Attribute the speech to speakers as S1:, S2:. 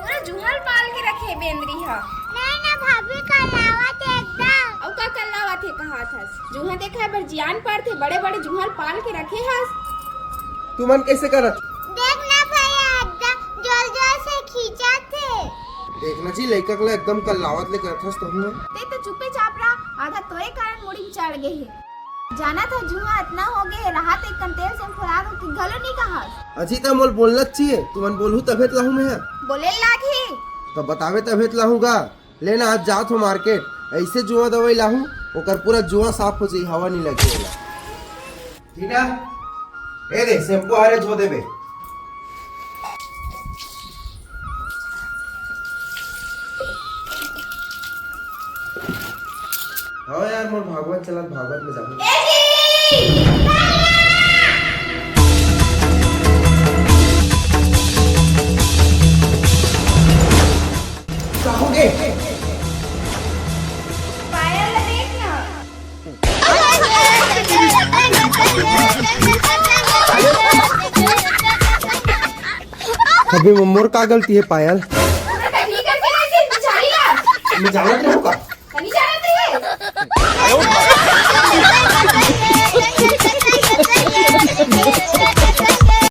S1: पूरा जुहल पाल के रखे बेंदरी ह।
S2: नहीं ना भाभी कलावत एकदम।
S1: औ का कल्लावा थे कहा थस जुहा देखा बर जियान पर थे बड़े बड़े जुहल पाल के रखे हस।
S3: तू मन कैसे करत?
S2: देख ना भैया एकदम जोर जोर से खींचा थे।
S3: देखना जी लड़का के एकदम कल्लावत ले करत हस तहु।
S1: ते तो चुपे चाप रहा आधा तोरे कारण मुड़ी में चढ़ गए है। जाना था जुहा इतना हो गए रहा ते कंतेल से फुला दो कि गलो नहीं कहा।
S3: अजी त मोल बोलना चाहिए तू मन बोलहू तभे लाहू मैं
S1: बोले लागी
S3: तो बतावे तभे लाहूगा। लेना आज जात हो मार्केट ऐसे जुआ दवाई लाहू ओकर पूरा जुआ साफ हो जाई हवा नहीं लगेला। ठीक है ए दे शैम्पू हारे धो देबे। हाँ यार मोर भागवत चलत भागवत में जाऊँ। कहोगे
S1: पायल देखना
S3: अभी मोर का गलती है पायल?
S1: ठीक है बेचारी
S3: मैं जानत रहूँ का